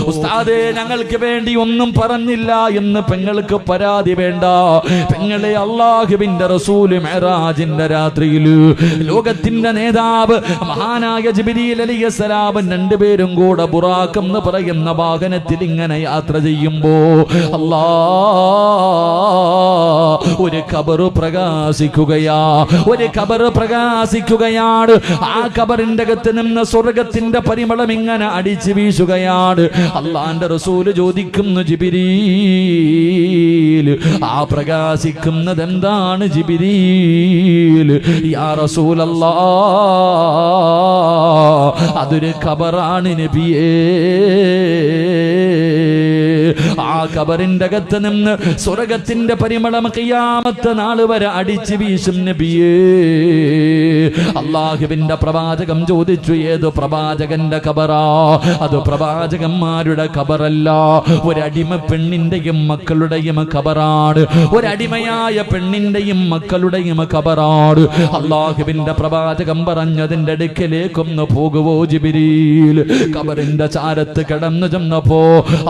ഉസ്താദേ ഞങ്ങൾക്ക് വേണ്ടി ഒന്നും പറഞ്ഞില്ല എന്ന് പെങ്ങൾക്ക് പരാതി വേണ്ട. പെങ്ങളെ, അല്ലാഹുവിന്റെ റസൂൽ മിഅ്റാജിന്റെ രാത്രിയിൽ ലോകത്തിന്റെ നേതാവ് മഹാനായ ജിബ്രീൽ അലൈഹിസ്സലാം രണ്ടുപേരും കൂടെ ബുറാഖ് എന്ന് പറയുന്ന വാഹനത്തിൽ ഇങ്ങനെ യാത്ര ചെയ്യുമ്പോ ഒരു ഖബർ പ്രകാശിക്കുകയാ, ഒരു ഖബർ പ്രകാശിക്കുകയാണ്. ആ ഖബറിന്റെ അകത്ത് നിന്ന് സ്വർഗത്തിന്റെ പരിമളം ഇങ്ങനെ അടിച്ചു വീശുകയാണ്. അല്ലാഹുവിന്റെ റസൂൽ ചോദിക്കുന്നു, ജിബ്രീൽ, ആ പ്രകാശിക്കുന്നത് എന്താണ് ജിബ്രീൽ? യാ റസൂലല്ലാഹ്, അതൊരു ഖബറാണ് നബിയേ. ആ ഖബറിന്റെ അകത്ത് നിന്ന് സ്വർഗത്തിന്റെ പരിമളം ഖിയാമത്ത് നാൾ വരെ അടിച്ചു വീശും നബിയേ. അല്ലാഹുവിന്റെ പ്രവാചകൻ ചോദിച്ചു, ഏത് പ്രവാചകന്റെ ഖബറാ? അത് പ്രവാചകന്മാരുടെ ഖബറല്ല, ഒരടിമ പെണ്ണിന്റെയും മക്കളുടെയും ഖബറാണ്. ഒരടിമയായ പെണ്ണിന്റെയും മക്കളുടെയും ഖബറാണ്. അല്ലാഹുവിന്റെ പ്രവാചകൻ പറഞ്ഞതിന്റെ അടുക്കലേക്കൊന്ന് പോകുവോ ജിബ്രീൽ? ഖബറിന്റെ ചാരത്ത് കിടന്നു ചെന്നപ്പോ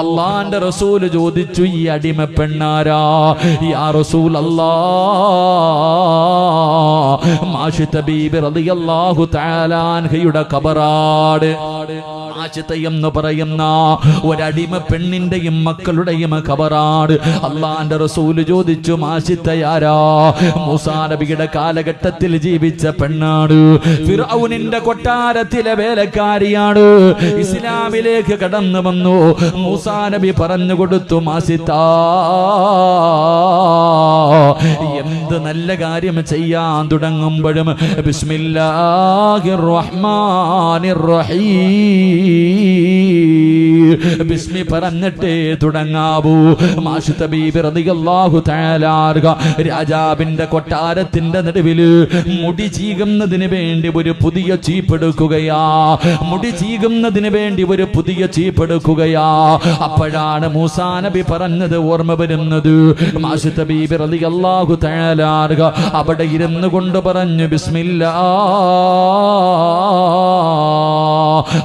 അല്ലാഹുവിന്റെ റസൂൽ ചോദിച്ചു, ഈ അടിമ പെണ്ണാരാ? യാ റസൂലല്ലാഹ്, മാഷിത ബീബി റളിയല്ലാഹു തആല അൻഹയുടെ ഖബറാണ്. ആശിത എന്ന് പറയുന്ന ഒരടിമ പെണ്ണിന്റെയും മക്കളുടെയും ഖബറാണ്. അല്ലാഹുവിന്റെ റസൂൽ ചോദിച്ചു, ആശിതയാരാ? മൂസാ നബിയുടെ കാലഘട്ടത്തിൽ ജീവിച്ച പെണ്ണാണ്. ഫിർഔനിന്റെ കൊട്ടാരത്തിലെ വേലക്കാരിയാണ്. ഇസ്ലാമിലേക്ക് കടന്നു വന്നു. മൂസാ നബി പറഞ്ഞു കൊടുത്തു, ആശിത, എന്ത് നല്ല കാര്യം ചെയ്യാൻ തുടങ്ങുമ്പോഴും ബിസ്മില്ലാഹിർ റഹ്മാനിർ റഹീം, ബിസ്മി പറഞ്ഞിട്ടേ തുടങ്ങാവൂ. മാഷിത ബീബി റളിയല്ലാഹു തആല അൻഹ രാജാവിന്റെ കൊട്ടാരത്തിന്റെ നടുവിൽ മുടി ചീകുന്നതിന് വേണ്ടി ഒരു പുതിയ ചീപ്പെടുക്കുകയാ. മുടി ചീകുന്നതിന് വേണ്ടി ഒരു പുതിയ ചീപ്പെടുക്കുകയാ. അപ്പോഴാണ് മൂസാ നബി പറഞ്ഞത് ഓർമ്മ വരുന്നത്. മാഷിത ബീബി റളിയല്ലാഹു തആല അൻഹ അവിടെ ഇരുന്നു കൊണ്ട് പറഞ്ഞു, ബിസ്മില്ലാ.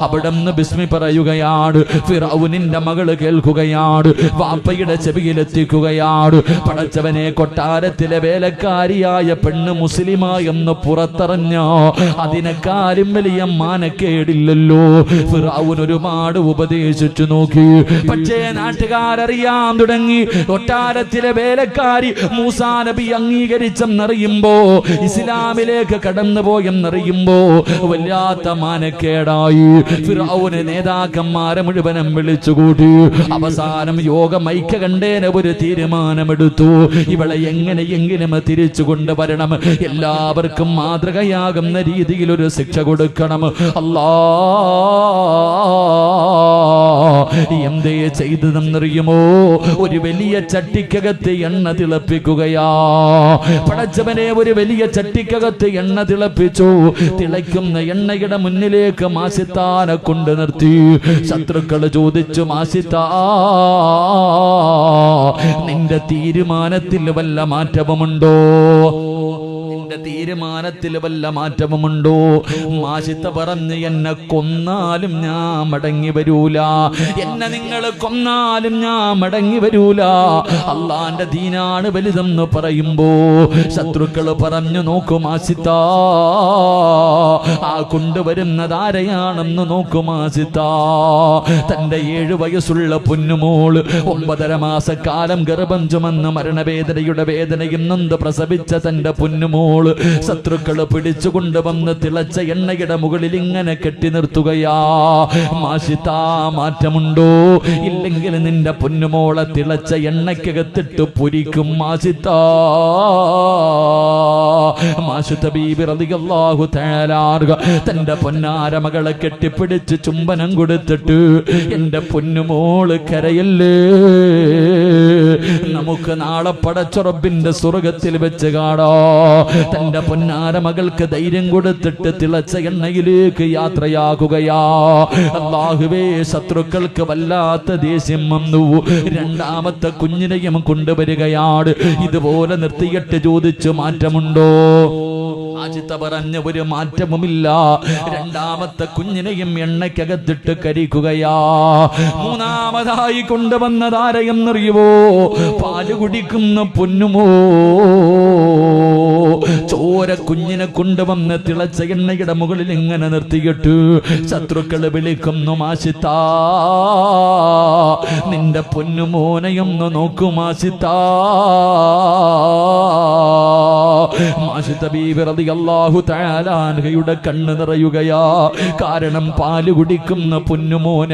അവിടെ ബിസ്മി പറയുകയാണ്. ഫിറഔനിന്റെ മകള് കേൾക്കുകയാണ്, വാപ്പയുടെ ചെവിയിലെത്തിക്കുകയാണ്. പടച്ചവനെ, കൊട്ടാരത്തിലെ വേലക്കാരിയായ പെണ്ണ് മുസ്ലിമായെന്ന് പുറത്തറിഞ്ഞോ അതിനെക്കാരും വലിയ മാനക്കേടില്ലല്ലോ. ഫിറഔൻ ഒരുപാട് ഉപദേശിച്ചു നോക്കി, പക്ഷേ നാട്ടുകാരറിയാൻ തുടങ്ങി. കൊട്ടാരത്തിലെ വേലക്കാരി മൂസാ നബി അംഗീകരിച്ചെന്നറിയുമ്പോ, ഇസ്ലാമിലേക്ക് കടന്നുപോയെന്നറിയുമ്പോ വല്ലാത്ത മാനക്കേടായി. ഫിറഔന് നേതാക്കന്മാരെ മുഴുവനും വിളിച്ചുകൂട്ടി. അവസാനം യോഗം ഐക്യ കണ്ടേന ഒരു തീരുമാനമെടുത്തു. ഇവളെ എങ്ങനെയെങ്കിലും തിരിച്ചു കൊണ്ടുവരണം, എല്ലാവർക്കും മാതൃകയാകുന്ന രീതിയിൽ ഒരു ശിക്ഷ കൊടുക്കണം. അല്ലാഹ് എന്തേ ചെയ്തതെന്നറിയുമോ? ഒരു വലിയ ചട്ടിക്കകത്ത് എണ്ണ തിളപ്പിക്കുകയാ. പടച്ചവനെ, ഒരു വലിയ ചട്ടിക്കകത്ത് എണ്ണ തിളപ്പിച്ചു. തിളയ്ക്കുന്ന എണ്ണയുടെ മുന്നിലേക്ക് മാസിത്താനെ കൊണ്ട് നിർത്തി. ശത്രുക്കൾ ചോദിച്ചു, മാസിത്ത, നിന്റെ തീരുമാനത്തിൽ വല്ല മാറ്റവുമുണ്ടോ? നിന്റെ തീരുമാനത്തിൽ വല്ല മാറ്റവുമുണ്ടോ? മാഷിത്ത പറഞ്ഞ്, എന്നെ കൊന്നാലും ഞാൻ മടങ്ങി വരൂല. എന്നെ നിങ്ങൾ കൊന്നാലും ഞാൻ മടങ്ങി വരൂല. അള്ളാന്റെ ദീനാണ് വലുതെന്ന് പറയുമ്പോ ശത്രുക്കൾ പറഞ്ഞു, നോക്കൂ മാഷിത്ത, ആ കൊണ്ടുവരുന്നത് ആരെയാണെന്ന് നോക്കൂ മാഷിത്ത. തന്റെ 7 വയസ്സുള്ള പൊന്നുമോള് 9.5 മാസക്കാലം ഗർഭം ചുമന്ന് മരണവേദനയുടെ വേദനയും നൊന്ത് പ്രസവിച്ച തന്റെ പൊന്നുമോള് ശത്രുക്കൾ പിടിച്ചു കൊണ്ടുവന്ന് തിളച്ച എണ്ണയുടെ മുകളിൽ ഇങ്ങനെ കെട്ടി നിർത്തുകയാ. മാഷിത്ത, മാറ്റമുണ്ടോ? ഇല്ലെങ്കിൽ നിന്റെ പൊന്നുമോളെ തിളച്ച എണ്ണയ്ക്കകത്തിട്ട് പൊരിക്കും മാഷിത്ത. മാഷിത ബീബി റളിയല്ലാഹു തആല അൻഹ തന്റെ പൊന്നാര മകളെ കെട്ടിപ്പിടിച്ച് ചുംബനം കൊടുത്തിട്ട്, എന്റെ പൊന്നുമോള് കരയല്ലേ, നമുക്ക് നാളെ പടച്ച റബ്ബിന്റെ സ്വർഗത്തിൽ വെച്ച് കാണാ. തന്റെ പൊന്നാര മകൾക്ക് ധൈര്യം കൊടുത്തിട്ട് തിളച്ച എണ്ണയിലേക്ക് യാത്രയാകുകയാ. അല്ലാഹുവേ, ശത്രുക്കൾക്ക് വല്ലാത്ത ദേഷ്യം വന്നു. രണ്ടാമത്തെ കുഞ്ഞിനെയും കൊണ്ടുവരികയാണ്. ഇതുപോലെ നിർത്തിയിട്ട് ചോദിച്ചു, മാറ്റമുണ്ടോ? മാജിത്ത പറഞ്ഞ ഒരു മാറ്റവുമില്ല. രണ്ടാമത്തെ കുഞ്ഞിനെയും എണ്ണയ്ക്കകത്തിട്ട് കരിക്കുകയാ. മൂന്നാമതായി കൊണ്ടുവന്നതാരെയെന്നറിയുവോ? പാല് കുടിക്കുന്ന പൊന്നുമോ. ചോര കുഞ്ഞിനെ കൊണ്ടുവന്ന് തിളച്ച എണ്ണയുടെ മുകളിൽ ഇങ്ങനെ നിർത്തിയിട്ട് ശത്രുക്കള് വിളിക്കുന്നു, മാഷിത്താ നിന്റെ പൊന്നുമോനെയൊന്ന് നോക്കൂ മാഷിത്താ. മാഷിത്ത ബീവി റളിയല്ലാഹു തആല അൻഹയുടെ കണ്ണ് നിറയുകയാ. കാരണം പാല് കുടിക്കുന്ന പൊന്നുമോന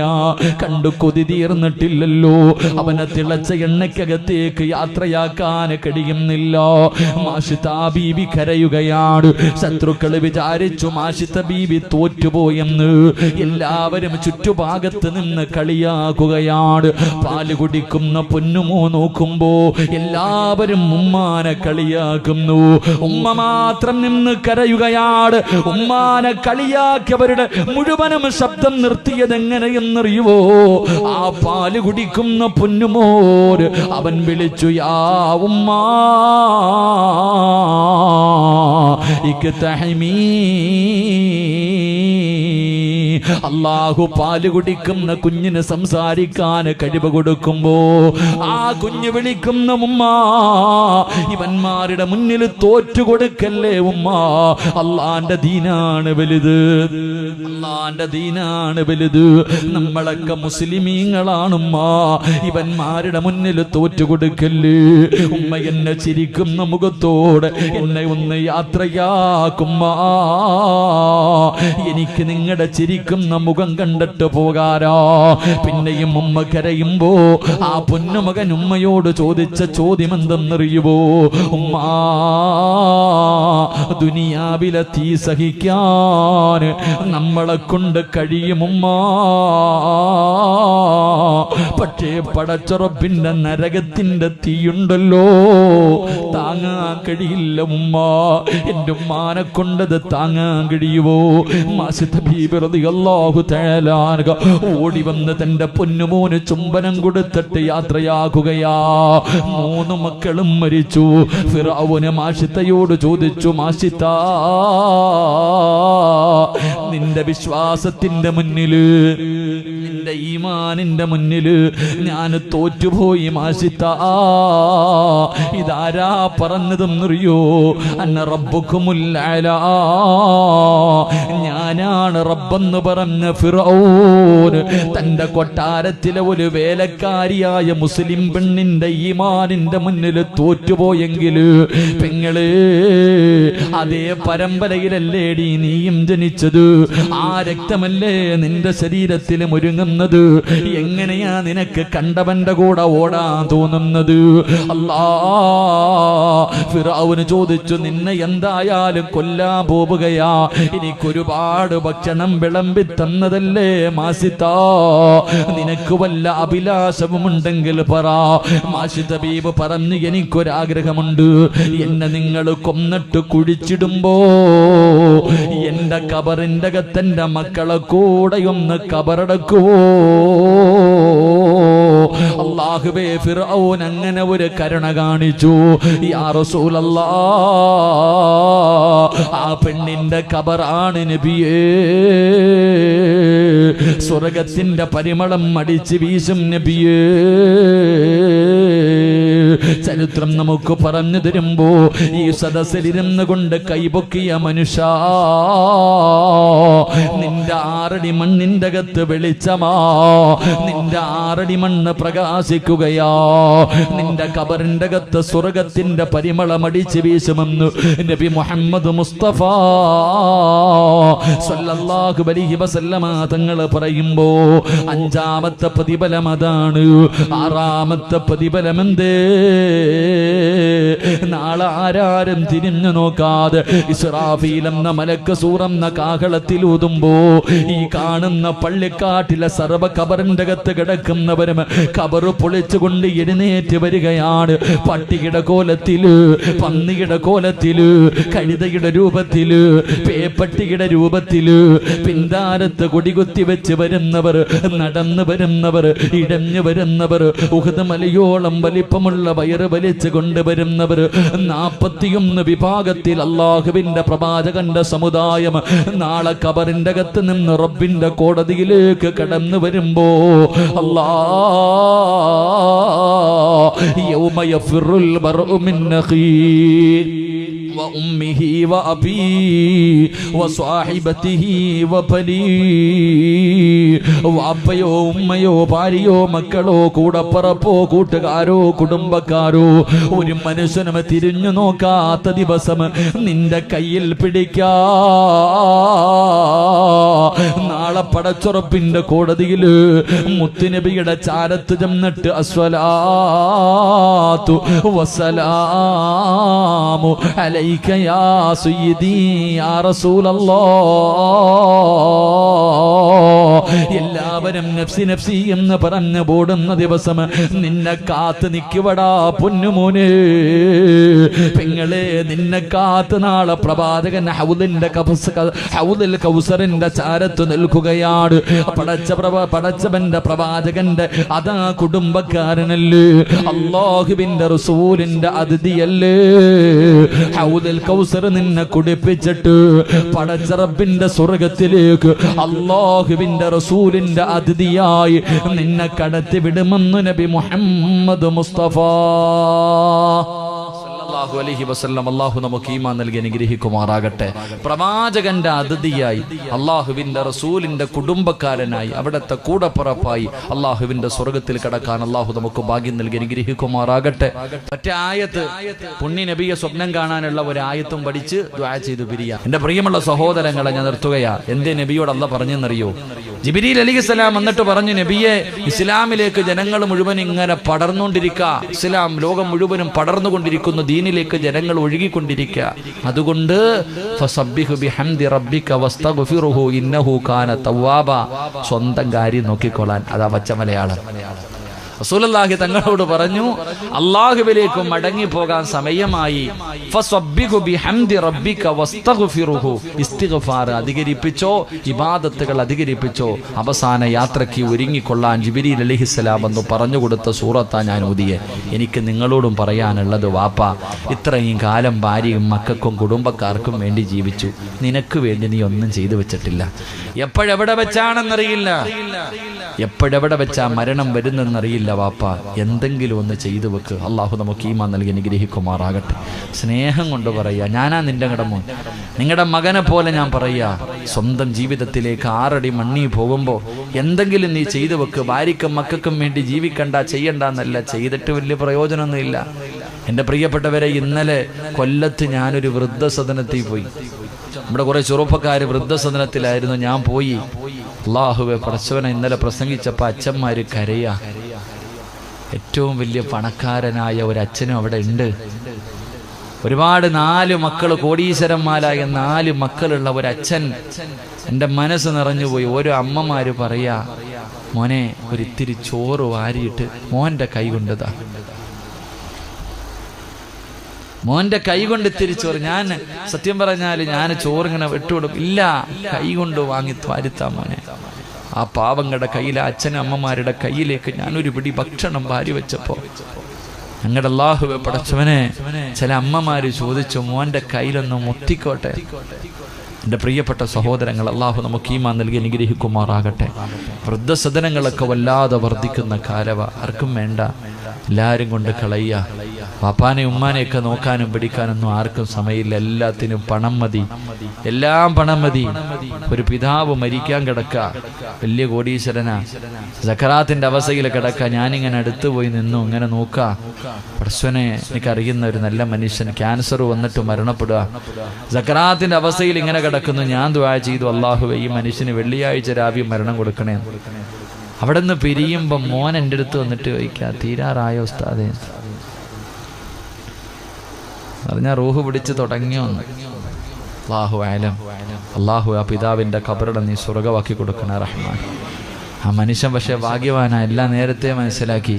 കണ്ടു കൊതി തീർന്നിട്ടില്ലല്ലോ. അവനെ തിളച്ച എണ്ണയ്ക്കകത്തേക്ക് യാത്രയാക്കാൻ കഴിയുന്നില്ല. മാഷിത്ത ബീവി കരയുകയാണ്. ശത്രുക്കൾ വിചാരിച്ചു മാഷിത്ത ബീവി തോറ്റുപോയെന്ന്. എല്ലാവരും ചുറ്റുഭാഗത്ത് നിന്ന് കളിയാക്കുകയാണ്. പാല് കുടിക്കുന്ന പൊന്നുമോ നോക്കുമ്പോ എല്ലാവരും ഉമ്മാനെ കളിയാക്കുന്നു. ഉമ്മ മാത്രം നിന്ന് കരയുകയാണ്. ഉമ്മാനെ കളിയാക്കിയവരുടെ മുഴുവനും ശബ്ദം നിർത്തിയത് എങ്ങനെയെന്നറിയുവോ? ആ പാല് കുടിക്കുന്ന പൊന്നുമോര് അവൻ വിളിച്ചു, യാ ഉമ്മാ ഇക്തഹമീ. അല്ലാഹു പാല് കുടിക്കുന്ന കുഞ്ഞിന് സംസാരിക്കാൻ കഴിവ് കൊടുക്കുമ്പോ ആ കുഞ്ഞ് വിളിക്കുന്ന ഉമ്മ, ഇവന്മാരുടെ മുന്നിൽ തോറ്റു കൊടുക്കല്ലേ ഉമ്മ. അള്ളാന്റെ ദീനാണ് വലുത്, അള്ളാന്റെ ദീനാണ് വലുത്. നമ്മളൊക്കെ മുസ്ലിമീങ്ങളാണുമ്മ, ഇവന്മാരുടെ മുന്നിൽ തോറ്റു കൊടുക്കല്ലേ ഉമ്മ. എന്നെ ചിരിക്കുന്ന മുഖത്തോടെ എന്നെ ഒന്ന് യാത്രയാക്കുമ്മ. എനിക്ക് നിങ്ങളുടെ ചിരിക്കുന്ന മുഖം കണ്ടിട്ട് പോകാരോ. പിന്നെയും ഉമ്മ കരയുമ്പോ ആ പൊന്നുമകൻ ഉമ്മയോട് ചോദിച്ച ചോദ്യം എന്തെന്നറിയുവോ? ഉമ്മാ, ദുനിയാവിലെ തീ സഹിക്കാൻ നമ്മളെ കൊണ്ട് കഴിയുമുമ്മാ, പക്ഷേ പടച്ചുറപ്പിന്റെ നരകത്തിന്റെ തീയുണ്ടല്ലോ, താങ്ങാൻ കഴിയില്ല ഉമ്മ. എന്റെ ഉമ്മാനെ കൊണ്ടത് താങ്ങാൻ കഴിയുവോ? മാഷിത്ത ബീബി റളിയല്ലാഹു തആല അൻഹ ഓടി വന്ന് തന്റെ പൊന്നുമോന് ചുംബനം കൊടുത്തിട്ട് യാത്രയാക്കുകയാ. 3 മക്കളും മരിച്ചു. ഫിറഔന് മാഷിത്തയോട് ചോദിച്ചു, മാഷിത്താ നിന്റെ വിശ്വാസത്തിന്റെ മുന്നില്, നിന്റെ ഈമാനിന്റെ മുന്നില് ഞാൻ തോറ്റുപോയി മാഷിത്താ. ഇതാരാ പറഞ്ഞതെന്നറിയോ? അന്ന റബ്ബുക്കുമുൽ അലാ, ഞാനാണ് റബ്ബെന്ന് പറഞ്ഞ ഫിറഔൻ തന്റെ കൊട്ടാരത്തിലെ ഒരു വേലക്കാരിയായ മുസ്ലിം പെണ്ണിന്റെ ഈമാനിന്റെ മുന്നിൽ തോറ്റുപോയെങ്കിൽ പെങ്ങള് അതേ പരമ്പരയിലല്ലേടി നീയും ജനിച്ചത്? ആ രക്തമല്ലേ നിന്റെ ശരീരത്തിൽ ഒരുങ്ങുന്നത്? എങ്ങനെയാ നിനക്ക് കണ്ടവന്റെ കൂടെ ഓടാൻ തോന്നുന്നത്? അല്ലാ, ഫിറഔൻ ചോദിച്ചു, നിന്നെ എന്തായാലും കൊല്ലാൻ പോവുകയാ, എനിക്കൊരുപാട് ഭക്ഷണം വിളമ്പി തന്നതല്ലേ മാഷിത്താ, നിനക്ക് വല്ല അഭിലാഷവുമുണ്ടെങ്കിൽ പറ. മാഷിത്ത ബീബി പറഞ്ഞു, എനിക്കൊരാഗ്രഹമുണ്ട്. എന്നെ നിങ്ങൾ കൊന്നിട്ട് കുഴിച്ചിടുമ്പോ എന്റെ കബറിന്റെ അകത്തെന്റെ മക്കളെ കൂടെ ഒന്ന് കബറടക്കുവോ? അല്ലാഹുവേ, ഫിർഔൻ അങ്ങനെ ഒരു കരുണ കാണിച്ചു. യാ റസൂലല്ലാഹ്, ആ പെണ്ണിന്റെ കബറാണ് നബിയേ, സ്വർഗത്തിന്റെ പരിമളം അടിച്ച് വീശും നബിയേ. ചരിത്രം നമുക്ക് പറഞ്ഞു തരുമ്പോ ഈ സദസ്സിലിരുന്ന് കൊണ്ട് കൈപൊക്കിയ മനുഷ്യ, നിന്റെ 6 അടി മണ്ണിന്റെ അകത്ത് വെളിച്ചമാ, നിന്റെ 6 അടി മണ്ണ് പ്രകാശിക്കുകയാ, നിന്റെ കബറിന്റെ അകത്ത് സ്വർഗത്തിന്റെ പരിമളം അടിച്ച് വീശുമെന്ന് നബി മുഹമ്മദ് മുസ്തഫ സല്ലല്ലാഹു അലൈഹി വസല്ലമ തങ്ങൾ പറയുമ്പോ 5-ാമത്തെ പ്രതിഫലം അതാണ്. 6-ാമത്തെ പ്രതിഫലം എന്തേ? നാളെ ആരാരും തിരിഞ്ഞു നോക്കാതെ ഇസ്രാഫീൽ എന്ന മലക്ക് സൂറന്ന കാഹളത്തിൽ ഊതുമ്പോ ഈ കാണുന്ന പള്ളിക്കാട്ടിലെ സർവ്വ കബറിന്റെ അകത്ത് കിടക്കുന്നവരും കബറ് പൊളിച്ചുകൊണ്ട് എഴുന്നേറ്റ് വരികയാണ്. പട്ടിയുടെ കോലത്തില്, പന്നിയുടെ കോലത്തില്, കഴുതയുടെ രൂപത്തില്, പേപ്പട്ടിയുടെ രൂപത്തില്, പിന്താരത്ത് കൊടികുത്തി വെച്ച് വരുന്നവർ, നടന്നു വരുന്നവർ, ഇടഞ്ഞു വരുന്നവർ, ഉഹദ് മലയോളം വലിപ്പമുള്ള വയറ് വലിച്ചു കൊണ്ടുവരുന്നവർ, 41 വിഭാഗത്തിൽ അള്ളാഹുവിന്റെ പ്രവാചകന്റെ സമുദായം നാളെ ഖബറിന്റെ അകത്ത് നിന്ന് റബ്ബിന്റെ കോടതിയിലേക്ക് കടന്നു വരുമ്പോ യൗമ യഫിറുൽ മർഉ മിൻ അഖീ وأمه وأبيه وصاحبته وبنيه വാപ്പയോ ഉമ്മയോ ഭാര്യയോ മക്കളോ കൂടപ്പറപ്പോ കൂട്ടുകാരോ കുടുംബക്കാരോ ഒരു മനുഷ്യനും തിരിഞ്ഞു നോക്കാത്ത ദിവസം നിന്റെ കയ്യിൽ പിടിക്കാ നാളെ പടച്ചുറപ്പിന്റെ കോടതിയില് മുത്തുനബിയുടെ ചാരത്ത് ചെന്നിട്ട് അസ്സലാത്തു വസ്സലാമു അലൈക യാ സയ്യിദി യാ റസൂലല്ലാഹ് എല്ലാവരും നഫ്സി നഫ്സി എന്ന് പറഞ്ഞു ഓടുന്ന ദിവസം നിന്നെ കാത്ത് നിൽക്കുവടാ പൊന്നുമോനെ പെങ്ങളെ, നിന്നെ കാത്ത് നാളെ പ്രവാചകൻ ഹൗദുൽ കൗസറിന്റെ ചാരത്ത് നിൽക്കുകയാണ്. പടച്ചവന്റെ പ്രവാചകന്റെ അതാ കുടുംബക്കാരനല്ലേ, അല്ലാഹുവിന്റെ റസൂലിന്റെ അതിഥിയല്ലേ. ഹൗദുൽ കൗസർ നിന്നെ കുടിപ്പിച്ചിട്ട് പടച്ച റബ്ബിന്റെ സ്വർഗത്തിലേക്ക് അല്ലാഹുവിന്റെ റസൂലിന്റെ അതിഥിയായി നിന്നെ കടത്തി വിടുമെന്ന് നബി മുഹമ്മദ് മുസ്തഫ സല്ലല്ലാഹു അലൈഹി വസല്ലം. അല്ലാഹു നമുക്ക് ഈമാൻ നൽകി അനുഗ്രഹിക്കുമാറാകട്ടെ. പ്രവാചകന്റെ അതിഥിയായി, അല്ലാഹുവിന്റെ റസൂലിന്റെ കുടുംബക്കാരനായി, അവിടുത്തെ കൂടപ്പുറപ്പായി അല്ലാഹുവിന്റെ സ്വർഗത്തിൽ കടക്കാൻ അല്ലാഹു നമുക്ക് ഭാഗ്യം നൽകി അനുഗ്രഹിക്കുമാറാകട്ടെ. മറ്റേ ആയത്ത്, പുണ്യ നബിയെ സ്വപ്നം കാണാനുള്ള ഒരു ആയത്തും പഠിച്ച് ദുആ ചെയ്തു പിരിയാം. എന്റെ പ്രിയമുള്ള സഹോദരങ്ങളെ, ഞാൻ നിർത്തുകയാ. എന്തേ നബിയോട് അല്ലാഹ് പറഞ്ഞെന്നറിയോ? ജിബ്രീൽ അലൈഹിസ്സലാം വന്നിട്ട് പറഞ്ഞു, നബിയെ, ഇസ്ലാമിലേക്ക് ജനങ്ങൾ മുഴുവൻ ഇങ്ങനെ പടർന്നുകൊണ്ടിരിക്കുക, ഇസ്ലാം ലോകം മുഴുവനും പടർന്നുകൊണ്ടിരിക്കുന്നു, ദീനിലേക്ക് ജനങ്ങൾ ഒഴുകിക്കൊണ്ടിരിക്കുക. അതുകൊണ്ട് ഫസബ്ബിഹു ബിഹംദി റബ്ബിക വസ്തഗ്ഫിറുഹു ഇന്നഹു കാന തവ്വാബ. സ്വന്തം കാര്യം നോക്കിക്കൊള്ളാൻ. അതാ പച്ച മലയാളം. റസൂലുള്ളാഹി തങ്ങളോട് പറഞ്ഞു, അല്ലാഹുവിലേക്ക് മടങ്ങി പോകാൻ സമയമായി. ഫസബ്ബിഹു ബിഹംദി റബ്ബിക വസ്തഗ്ഫിറുഹു. ഇസ്തിഗ്ഫാർ അധികരിപ്പിച്ചോ, ഇബാദത്തുകൾ അധികരിപ്പിച്ചോ. അവസാന യാത്രയ്ക്ക് ഒരുങ്ങിക്കൊള്ളാൻ ജിബ്രീൽ അലൈഹിസ്സലാം എന്ന് പറഞ്ഞു കൊടുത്ത സൂറത്താ ഞാൻ ഓതിയെ. എനിക്ക് നിങ്ങളോടും പറയാനുള്ളത്, വാപ്പ, ഇത്രയും കാലം ഭാര്യയും മക്കൾക്കും കുടുംബക്കാർക്കും വേണ്ടി ജീവിച്ചു. നിനക്ക് വേണ്ടി നീ ഒന്നും ചെയ്തു വെച്ചിട്ടില്ല. എപ്പോഴെവിടെ വെച്ചാണെന്നറിയില്ല, എപ്പോഴെവിടെ വെച്ചാ മരണം വരുന്നെന്നറിയില്ല. വാപ്പ, എന്തെങ്കിലും ഒന്ന് ചെയ്തു വെക്ക്. അള്ളാഹു നമുക്ക് ഈമാൻ നൽകി അനുഗ്രഹിക്കുമാറാകട്ടെ. സ്നേഹം കൊണ്ട് പറയാ, ഞാനാ നിന്റെ കടമോൻ, നിങ്ങളുടെ മകനെ പോലെ ഞാൻ പറയാ. സ്വന്തം ജീവിതത്തിലേക്ക് 6 അടി മണ്ണി പോകുമ്പോ എന്തെങ്കിലും നീ ചെയ്തു വെക്ക്. ഭാര്യയ്ക്കും മക്കൾക്കും വേണ്ടി ജീവിക്കണ്ട, ചെയ്യണ്ടെന്നല്ല, ചെയ്തിട്ട് വലിയ പ്രയോജനമൊന്നുമില്ല. എൻ്റെ പ്രിയപ്പെട്ടവരെ, ഇന്നലെ കൊല്ലത്ത് ഞാനൊരു വൃദ്ധസദനത്തിൽ പോയി. നമ്മുടെ കുറെ ചെറുപ്പക്കാർ വൃദ്ധസദനത്തിലായിരുന്നു. ഞാൻ പോയി. അല്ലാഹുവേ, പടച്ചവനെ, ഇന്നലെ പ്രസംഗിച്ചപ്പോൾ അച്ഛന്മാര് കരയാ. ഏറ്റവും വലിയ പണക്കാരനായ ഒരു അച്ഛനും അവിടെ ഉണ്ട്. ഒരുപാട് 4 മക്കൾ, കോടീശ്വരന്മാരായ 4 മക്കളുള്ള ഒരു അച്ഛൻ. എൻ്റെ മനസ്സ് നിറഞ്ഞുപോയി. ഓരോ അമ്മമാര് പറയാ, മോനെ, ഒരിത്തിരി ചോറ് വാരിയിട്ട് മോൻ്റെ കൈ കൊണ്ടതാ, മോൻ്റെ കൈ കൊണ്ട് ഇത്തിരി ചോറ്. ഞാൻ സത്യം പറഞ്ഞാൽ ഞാൻ ചോറിങ്ങനെ വിട്ടുകൊടുക്കും. ഇല്ല, കൈ കൊണ്ട് വാങ്ങി വാരുത്താ മോനെ. ആ പാവങ്ങളുടെ കയ്യിലെ അച്ഛനും അമ്മമാരുടെ കയ്യിലേക്ക് ഞാനൊരു പിടി ഭക്ഷണം വാരി വെച്ചപ്പോ ഞങ്ങളുടെ അല്ലാഹുവേ പടച്ചവനെ, ചില അമ്മമാര് ചോദിച്ചു, മോൻ്റെ കയ്യിലൊന്ന് മുത്തിക്കോട്ടെ. എൻ്റെ പ്രിയപ്പെട്ട സഹോദരങ്ങൾ, അല്ലാഹു നമുക്ക് ഈമാൻ നൽകി അനുഗ്രഹിക്കുമാറാകട്ടെ. വൃദ്ധസദനങ്ങളൊക്കെ വല്ലാതെ വർദ്ധിക്കുന്ന കാലവ. ആർക്കും വേണ്ട, എല്ലാവരും കൊണ്ട് കളയുക. പാപ്പാനെ ഉമ്മാനെയൊക്കെ നോക്കാനും പിടിക്കാനൊന്നും ആർക്കും സമയമില്ല. എല്ലാത്തിനും പണം മതി, എല്ലാം പണം മതി. ഒരു പിതാവ് മരിക്കാൻ കിടക്കുക, വലിയ കോടീശ്വരനാ, സക്കറാത്തിന്റെ അവസ്ഥയിൽ കിടക്കുക. ഞാനിങ്ങനെ അടുത്ത് പോയി നിന്നു, ഇങ്ങനെ നോക്കുക. പടച്ചവനെ, എനിക്കറിയുന്ന ഒരു നല്ല മനുഷ്യൻ ക്യാൻസർ വന്നിട്ട് മരണപ്പെടുക, സക്കറാത്തിന്റെ അവസ്ഥയിൽ ഇങ്ങനെ കിടക്കുന്നു. ഞാൻ ദുആ ചെയ്തു, അല്ലാഹുവേ, ഈ മനുഷ്യന് വെള്ളിയാഴ്ച രാവിലെ മരണം കൊടുക്കണേ. അവിടെ നിന്ന് പിരിയുമ്പം മോൻ എൻ്റെ അടുത്ത് വന്നിട്ട് ചോദിക്കുക, തീരാറായോ ഉസ്താദേ? പറഞ്ഞാൽ റൂഹ് പിടിച്ച് തുടങ്ങിയോന്ന്. അല്ലാഹു ആലം. അല്ലാഹു ആ പിതാവിൻ്റെ ഖബറിടം നീ സ്വർഗമാക്കി കൊടുക്കണ റഹ്മാൻ. ആ മനുഷ്യൻ പക്ഷേ ഭാഗ്യവാനാ, എല്ലാം നേരത്തെ മനസ്സിലാക്കി.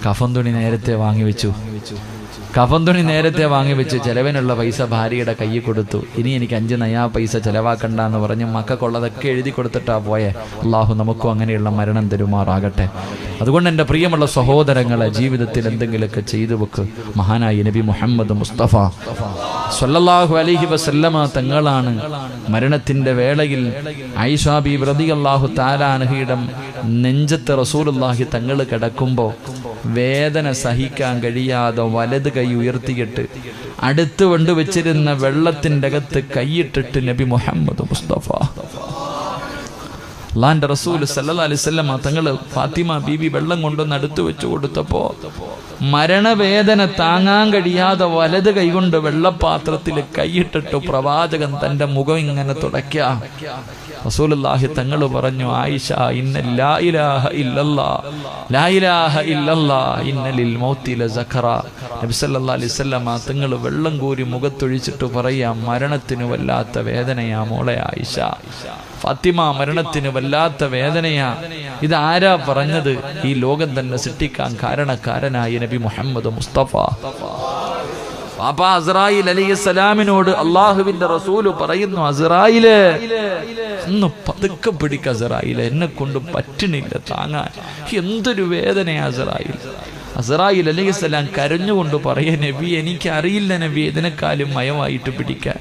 കഫൻ തുണി നേരത്തെ വാങ്ങി വെച്ചു. കഫൻ തുണി നേരത്തെ വാങ്ങി വെച്ച് ചെലവിനുള്ള പൈസ ഭാര്യയുടെ കയ്യിൽ കൊടുത്തു. ഇനി എനിക്ക് 5 നയാ പൈസ ചെലവാക്കണ്ട എന്ന് പറഞ്ഞ് മക്കൾക്കുള്ളതൊക്കെ എഴുതി കൊടുത്തിട്ടാ പോയെ. അള്ളാഹു നമുക്കും അങ്ങനെയുള്ള മരണം തരുമാറാകട്ടെ. അതുകൊണ്ട് എൻ്റെ പ്രിയമുള്ള സഹോദരങ്ങളെ, ജീവിതത്തിൽ എന്തെങ്കിലുമൊക്കെ ചെയ്തു വെക്ക്. മഹാനായി നബി മുഹമ്മദ് മുസ്തഫ സ്വല്ലല്ലാഹു അലൈഹി വസല്ലമ തങ്ങളാണ് മരണത്തിന്റെ വേളയിൽ ആയിഷ ബീവി റളിയല്ലാഹു തആല അൻഹയുടെ നെഞ്ചത്ത് റസൂലുള്ളാഹി തങ്ങൾ കിടക്കുമ്പോൾ വേദന സഹിക്കാൻ കഴിയാതെ വലത് കൈ ഉയർത്തിയിട്ട് അടുത്ത് കൊണ്ടുവച്ചിരുന്ന വെള്ളത്തിൻ്റെ അകത്ത് കൈയിട്ടിട്ട് നബി മുഹമ്മദ് മുസ്തഫ അല്ലാഹുവിന്റെ റസൂൽ സല്ലല്ലാഹു അലൈഹി വസല്ലം തങ്ങൾ ഫാത്തിമ ബീബി വെള്ളം കൊണ്ടുവന്ന് അടുത്ത് വെച്ചു കൊടുത്തപ്പോ മരണവേദന താങ്ങാൻ കഴിയാതെ വലത് കൈകൊണ്ട് വെള്ളപാത്രത്തിൽ കൈയിട്ടിട്ടു പ്രവാചകൻ തന്റെ മുഖം ഇങ്ങനെ തുടയ്ക്കുക. റസൂലുള്ളാഹി തങ്ങൾ പറഞ്ഞു, ആയിഷ, ഇന്ന ലാ ഇലാഹ ഇല്ലല്ലാഹ് ലാ ഇലാഹ ഇല്ലല്ലാഹ് ഇന്ന ലിൽ മൗതി ലസഖറ. നബി സല്ലല്ലാഹു അലൈഹി വസല്ലം തങ്ങൾ വെള്ളം കോരി മുഖത്തൊഴിച്ചിട്ട് പറയാം, മരണത്തിന് വല്ലാത്ത വേദനയാ മോളെ ആയിഷ. ഫാത്തിമ, മരണത്തിന് വല്ലാത്ത വേദനയാ. ഇതാരാ പറഞ്ഞത്? ഈ ലോകം തന്നെ സൃഷ്ടിക്കാൻ കാരണക്കാരനായ നബി മുഹമ്മദ് മുസ്തഫ. പാപ്പ അസ്രായിൽ അലൈഹിസ്സലാമിനോട് അള്ളാഹുവിന്റെ റസൂല് പറയുന്നു, അസ്രായിലെ ഒന്ന് പതുക്കെ പിടിക്ക അസ്രായിലെ, എന്നെ കൊണ്ട് പറ്റണില്ല താങ്ങാൻ, എന്തൊരു വേദനയാ അസ്രായിൽ. അസ്രായിൽ അലൈഹിസ്സലാം കരഞ്ഞുകൊണ്ട് പറയാ, നബി എനിക്കറിയില്ല നബി ഇതിനെക്കാളും മയമായിട്ട് പിടിക്കാൻ.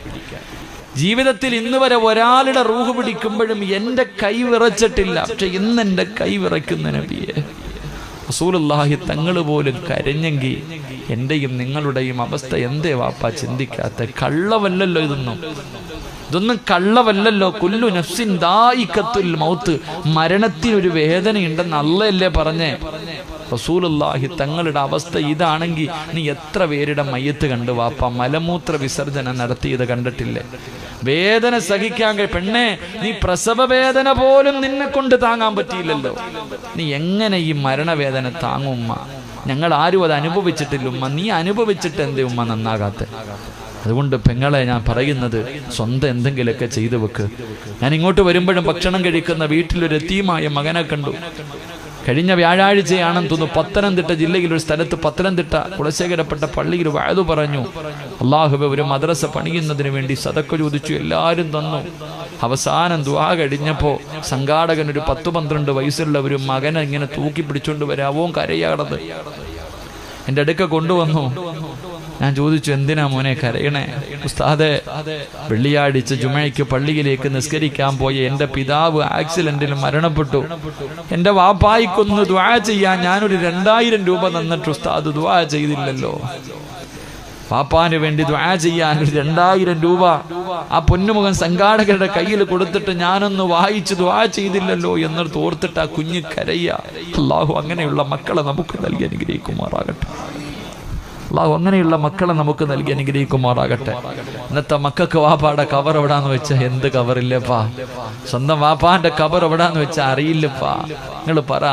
ജീവിതത്തിൽ ഇന്ന് വരെ ഒരാളുടെ റൂഹ് പിടിക്കുമ്പോഴും എൻ്റെ കൈ വിറച്ചിട്ടില്ല, പക്ഷെ ഇന്ന് എൻ്റെ കൈ വിറയ്ക്കുന്ന നബിയെ. റസൂലുള്ളാഹി തങ്ങൾ പോലും കരഞ്ഞെങ്കിൽ എൻ്റെയും നിങ്ങളുടെയും അവസ്ഥ എന്തേ വാപ്പ ചിന്തിക്കാത്ത? കള്ളവല്ലല്ലോ ഇതൊന്നും കള്ളവല്ലല്ലോ. കുല്ലു നഫ്സിൻ ദായിഖത്തുൽ മൗത്ത്, മരണത്തിനൊരു വേദനയുണ്ടെന്ന് അള്ളയല്ലേ പറഞ്ഞേ. റസൂലുള്ളാഹി തങ്ങളുടെ അവസ്ഥ ഇതാണെങ്കിൽ നീ എത്ര പേരുടെ മയ്യത്ത് കണ്ടു വാപ്പ? മലമൂത്ര വിസർജനം നടത്തിയത് കണ്ടിട്ടില്ലേ? വേദന സഹിക്കാൻ പെണ്ണെ, നീ പ്രസവ വേദന പോലും നിന്നെ കൊണ്ട് താങ്ങാൻ പറ്റിയില്ലല്ലോ, നീ എങ്ങനെ ഈ മരണവേദന താങ്ങും ഉമ്മ? ഞങ്ങൾ ആരും അത് അനുഭവിച്ചിട്ടില്ല ഉമ്മ, നീ അനുഭവിച്ചിട്ട് എന്തേ ഉമ്മ നന്നാകാത്ത? അതുകൊണ്ട് പെങ്ങളെ ഞാൻ പറയുന്നത്, സ്വന്തം എന്തെങ്കിലുമൊക്കെ ചെയ്തു വെക്ക്. ഞാൻ ഇങ്ങോട്ട് വരുമ്പോഴും ഭക്ഷണം കഴിക്കുന്ന വീട്ടിലൊരു യതീമായ മകനെ കണ്ടു. കഴിഞ്ഞ വ്യാഴാഴ്ചയാണെന്ന് തോന്നുന്നു, പത്തനംതിട്ട ജില്ലയിൽ ഒരു സ്ഥലത്ത്, പത്തനംതിട്ട കുളശേഖരപ്പെട്ട പള്ളിയിൽ വഅദ് പറഞ്ഞു. അല്ലാഹുവേ, ഒരു മദ്രസ പണിയുന്നതിന് വേണ്ടി സദക്ക ചോദിച്ചു, എല്ലാവരും തന്നു. അവസാനം ദുആ കഴിഞ്ഞപ്പോ സംഘാടകൻ ഒരു 10-12 വയസ്സുള്ള ഒരു മകനെ ഇങ്ങനെ തൂക്കി പിടിച്ചോണ്ട് വരാവോ കരയാടത് എൻ്റെ അടുക്ക കൊണ്ടുവന്നു. ഞാൻ ചോദിച്ചു, എന്തിനാ മോനെ കരയണേ? ഉസ്താദേ, വെള്ളിയാഴ്ച ജുമയ്ക്ക് പള്ളിയിലേക്ക് നിസ്കരിക്കാൻ പോയ എൻ്റെ പിതാവ് ആക്സിഡന്റിൽ മരണപ്പെട്ടു. എൻ്റെ വാപ്പായിക്കൊന്ന് ദുആ ചെയ്യാൻ ഞാനൊരു 2000 രൂപ തന്നിട്ട് ഉസ്താദ് ദുആ ചെയ്തില്ലല്ലോ. പാപ്പാന് വേണ്ടി ദുആ ചെയ്യാൻ 2000 രൂപ ആ പൊന്നുമുഖൻ സംഘാടകരുടെ കയ്യിൽ കൊടുത്തിട്ട് ഞാനൊന്ന് വായിച്ച് ദുആ ചെയ്തില്ലല്ലോ എന്ന് ഓർത്തിട്ട് ആ കുഞ്ഞ് കരയ്യ. അല്ലാഹു അങ്ങനെയുള്ള മക്കളെ നമുക്ക് നൽകി അനുഗ്രഹിക്കുമാറാകട്ടെ. അല്ലാഹു അങ്ങനെയുള്ള മക്കളെ നമുക്ക് നൽകി അനുഗ്രഹിക്കുമാറാകട്ടെ. ഇന്നത്തെ മക്കൾക്ക് വാപ്പാടെ കവർ എവിടാന്ന് വെച്ചാൽ എന്ത് കവറില്ലപ്പാ? സ്വന്തം വാപ്പാന്റെ കവർ എവിടാന്ന് വെച്ചാൽ അറിയില്ലപ്പാ. നിങ്ങൾ പറ,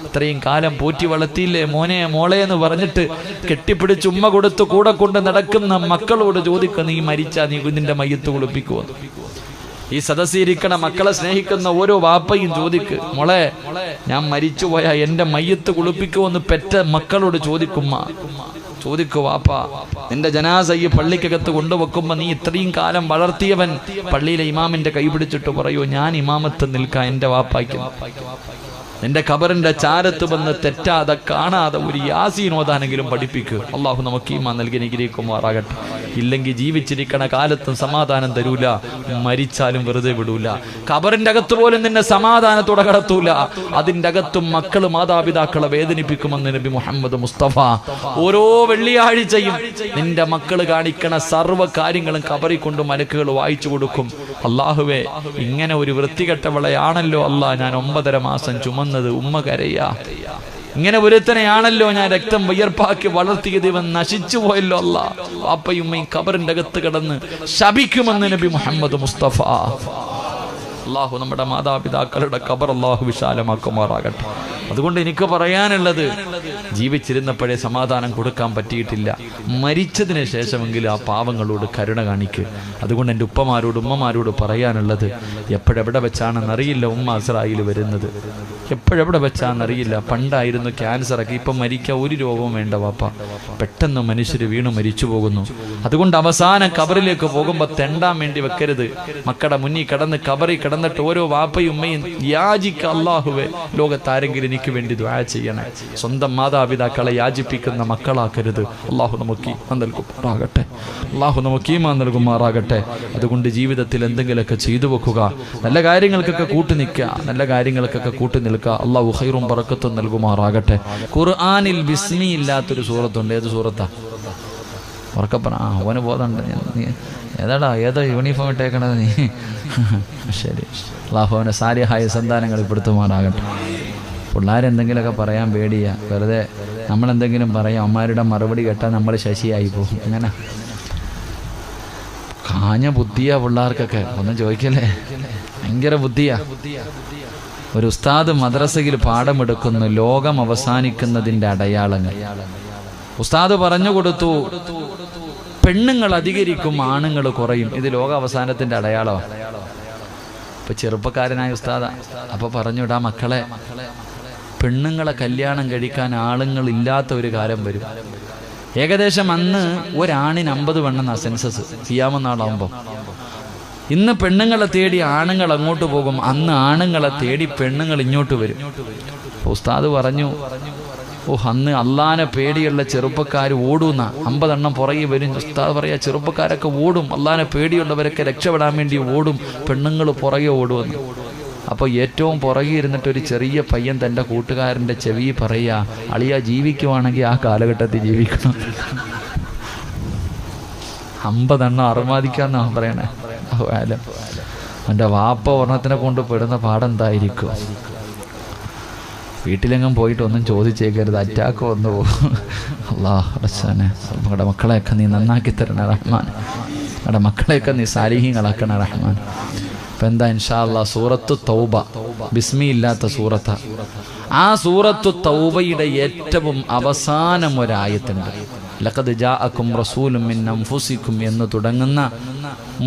ഇത്രയും കാലം പോറ്റി വളർത്തിയില്ലേ മോനെ മോളെ എന്ന് പറഞ്ഞിട്ട് കെട്ടിപ്പിടിച്ച് ഉമ്മ കൊടുത്ത് കൂടെ കൊണ്ട് നടക്കുന്ന മക്കളോട് ചോദിക്കുക, നീ മരിച്ചാ നീ കുഞ്ഞിന്റെ മയ്യത്ത് കുളിപ്പിക്കുവോ? ഈ സദസ്സിരിക്കണ മക്കളെ സ്നേഹിക്കുന്ന ഓരോ വാപ്പയും ചോദിക്ക്, മോളെ ഞാൻ മരിച്ചുപോയാ എന്റെ മയ്യത്ത് കുളിപ്പിക്കുമെന്ന് പെറ്റ മക്കളോട് ചോദിക്കുമ്മ. ചോദിക്കു വാപ്പ, നിന്റെ ജനാസ ഈ പള്ളിക്കകത്ത് കൊണ്ടുവെക്കുമ്പോ നീ ഇത്രയും കാലം വളർത്തിയവൻ പള്ളിയിലെ ഇമാമിന്റെ കൈ പിടിച്ചിട്ട് പറയൂ, ഞാൻ ഇമാമത്ത് നിൽക്കാൻ എന്റെ വാപ്പായ്ക്ക്. നിന്റെ ഖബറിന്റെ ചാരത്ത് വന്ന് തെറ്റാതെ കാണാതെ ഒരു യാസീൻ ഓതാനെങ്കിലും പഠിപ്പിക്കുക. അള്ളാഹു നമുക്ക് ഈമാൻ നൽകി അനുഗ്രഹിക്കുമാറാകട്ടെ. ഇല്ലെങ്കിൽ ജീവിച്ചിരിക്കണ കാലത്തും സമാധാനം തരൂല, മരിച്ചാലും വെറുതെ വിടൂല. ഖബറിന്റെ അകത്ത് പോലും നിന്നെ സമാധാനത്തോടെ കടത്തൂല. അതിൻ്റെ അകത്തും മക്കള് മാതാപിതാക്കളെ വേദനിപ്പിക്കുമെന്ന് നബി മുഹമ്മദ് മുസ്തഫ. ഓരോ വെള്ളിയാഴ്ചയും നിന്റെ മക്കള് കാണിക്കണ സർവ്വ കാര്യങ്ങളും ഖബറിൽ കൊണ്ട് മലക്കുകൾ വായിച്ചു കൊടുക്കും. അള്ളാഹുവേ, ഇങ്ങനെ ഒരു വൃത്തികെട്ടവളെയാണല്ലോ അല്ലാ ഞാൻ 9.5 മാസം ചുമന്നത്, ഉമ്മ കരയാ. ഇങ്ങനെ ഒരുത്തനെയാണല്ലോ ഞാൻ രക്തം വിയർപ്പാക്കി വളർത്തിയത്, ഇവൻ നശിച്ചു പോയല്ലോ അല്ലാ. വാപ്പയും ഉമ്മയും ഖബറിന്റെ അകത്ത് കിടന്ന് ശപിക്കുമെന്ന് നബി മുഹമ്മദ് മുസ്തഫ. അല്ലാഹു നമ്മുടെ മാതാപിതാക്കളുടെ ഖബർ അല്ലാഹു വിശാലമാക്കുമാറാകട്ടെ. അതുകൊണ്ട് എനിക്ക് പറയാനുള്ളത്, ജീവിച്ചിരുന്നപ്പോഴേ സമാധാനം കൊടുക്കാൻ പറ്റിയിട്ടില്ല, മരിച്ചതിന് ശേഷമെങ്കിലും ആ പാവങ്ങളോട് കരുണ കാണിക്കുക. അതുകൊണ്ട് എൻ്റെ ഉമ്മമാരോട് പറയാനുള്ളത്, എപ്പോഴെവിടെ വെച്ചാണെന്നറിയില്ല ഉമ്മ അസ്രായിൽ വരുന്നത്, എപ്പോഴെവിടെ വെച്ചാണെന്നറിയില്ല. പണ്ടായിരുന്നു ക്യാൻസറൊക്കെ, ഇപ്പം മരിക്കാൻ ഒരു രോഗവും വേണ്ട വാപ്പ. പെട്ടെന്ന് മനുഷ്യർ വീണ് മരിച്ചു പോകുന്നു. അതുകൊണ്ട് അവസാനം കബറിലേക്ക് പോകുമ്പോൾ തെണ്ടാൻ വേണ്ടി വെക്കരുത്. മക്കളുടെ മുന്നിൽ കിടന്ന് കബറിൽ കിടന്നിട്ട് ഓരോ വാപ്പയും ഉമ്മയും യാചിക്ക, അല്ലാഹുവേ ലോകത്താരെങ്കിലും എനിക്ക് വേണ്ടി ദുആ ചെയ്യണേ. സ്വന്തം മാതാപിതാക്കളെ യാചിപ്പിക്കുന്ന മക്കളാക്കരുത്. അല്ലാഹു നമുക്ക് ഈമാൻ നൽകുമാറാകട്ടെ. അല്ലാഹു നമുക്ക് ഈമാൻ നൽകുമാറാകട്ടെ. അതുകൊണ്ട് ജീവിതത്തിൽ എന്തെങ്കിലുമൊക്കെ ചെയ്തു വെക്കുക, നല്ല കാര്യങ്ങൾക്കൊക്കെ കൂട്ടി നിൽക്കുക. അല്ലാഹു ഖൈറും ബറക്കത്തും നൽകുമാറാകട്ടെ. ഖുർആനിൽ ബിസ്മി ഇല്ലാത്തൊരു സൂറത്തുണ്ട്. ഏത് സൂറത്താ? ഉറക്കപ്പറ. അവന് ബോധമുണ്ട്. ഏതോ യൂണിഫോം ഇട്ടേക്കണത് നീ? ശരി. അല്ലാഹു അവനെ സാലിഹായ സന്താനങ്ങൾ പെടുത്തുമാറാകട്ടെ. പിള്ളേരെന്തെങ്കിലുമൊക്കെ പറയാൻ പേടിയാ. വെറുതെ നമ്മളെന്തെങ്കിലും പറയാം, അമ്മമാരുടെ മറുപടി കേട്ടാൽ നമ്മൾ ശശിയായി പോകും. അങ്ങനെ കാഞ്ഞ ബുദ്ധിയാ പിള്ളേർക്കൊക്കെ. ഒന്നും ചോദിക്കല്ലേ, ഭയങ്കര ബുദ്ധിയാ. ഒരു ഉസ്താദ് മദ്രസയിൽ പാഠമെടുക്കുന്നു, ലോകം അവസാനിക്കുന്നതിൻ്റെ അടയാളങ്ങൾ. ഉസ്താദ് പറഞ്ഞു കൊടുത്തു, പെണ്ണുങ്ങൾ അധികരിക്കും, ആണുങ്ങൾ കുറയും. ഇത് ലോക അവസാനത്തിൻ്റെ അടയാളമാണ്. ഇപ്പൊ ചെറുപ്പക്കാരനായ ഉസ്താദാ. അപ്പൊ പറഞ്ഞുവിടാ മക്കളെ, പെണ്ണുങ്ങളെ കല്യാണം കഴിക്കാൻ ആളുകൾ ഇല്ലാത്ത ഒരു കാലം വരും. ഏകദേശം അന്ന് ഒരാണിന് 50 പെണ്ണെന്ന സെൻസസ് ചെയ്യാമെന്നാളാവുമ്പോൾ. ഇന്ന് പെണ്ണുങ്ങളെ തേടി ആണുങ്ങൾ അങ്ങോട്ട് പോകും, അന്ന് ആണുങ്ങളെ തേടി പെണ്ണുങ്ങൾ ഇങ്ങോട്ട് വരും. ഉസ്താദ് പറഞ്ഞു, അന്ന് അള്ളാനെ പേടിയുള്ള ചെറുപ്പക്കാർ ഓടുന്ന 50 എണ്ണം പുറകെ വരും. ഉസ്താദ് പറയാ, ചെറുപ്പക്കാരൊക്കെ ഓടും, അള്ളാനെ പേടിയുള്ളവരൊക്കെ രക്ഷപ്പെടാൻ വേണ്ടി ഓടും, പെണ്ണുങ്ങൾ പുറകെ ഓടുമെന്ന്. അപ്പോൾ ഏറ്റവും പുറകെ ഇരുന്നിട്ട് ഒരു ചെറിയ പയ്യൻ തൻ്റെ കൂട്ടുകാരൻ്റെ ചെവി പറയാ, അളിയ ജീവിക്കുവാണെങ്കിൽ ആ കാലഘട്ടത്തിൽ ജീവിക്കണം. 50 എണ്ണം അറുമാദിക്കാന്നാണ് പറയണേ. എൻ്റെ വാപ്പ ഒരെണ്ണത്തിനെ കൊണ്ട് പെടുന്ന പാടെന്തായിരിക്കും? വീട്ടിലെങ്ങും പോയിട്ട് ഒന്നും ചോദിച്ചേക്കരുത്, അറ്റാക്ക് വന്നു പോകും. അല്ലാഹ് റഹ്മാനെ, നമ്മുടെ മക്കളെയൊക്കെ നീ നന്നാക്കി തരണേ റഹ്മാൻ. നമ്മുടെ മക്കളെയൊക്കെ നീ സാലിഹീങ്ങളാക്കണേ റഹ്മാൻ. ഇപ്പം എന്താ ഇൻഷാ അല്ലാഹ് സൂറത്തു തൗബ, ബിസ്മി ഇല്ലാത്ത സൂറത്ത. ആ സൂറത്തു തൗബയുടെ ഏറ്റവും അവസാനം ഒരായത്തുണ്ട്. ലഖദ് ജാഅക്കും റസൂലും മിൻ അൻഫുസിക്കും എന്ന് തുടങ്ങുന്ന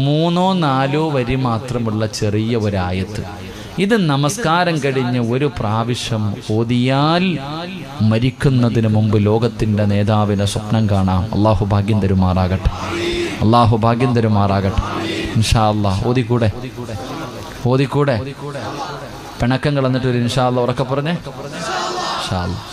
3-4 വരി മാത്രമുള്ള ചെറിയ ഒരായത്ത്. ഇത് നമസ്കാരം കഴിഞ്ഞ് ഒരു പ്രാവശ്യം ഓതിയാൽ മരിക്കുന്നതിന് മുമ്പ് ലോകത്തിൻ്റെ നേതാവിനെ സ്വപ്നം കാണാം. അള്ളാഹു ഭാഗ്യം തരുമാറാകട്ടെ. അള്ളാഹു ഭാഗ്യം തരുമാറാകട്ടെ. ഇൻഷാ അല്ലാഹ് ഓതിക്കൂടെ പിണക്കം കളന്നിട്ട് ഒരു ഇൻഷാ അല്ലാഹ് ഉറക്കെ പറഞ്ഞേ. ഇൻഷാ അല്ലാഹ്.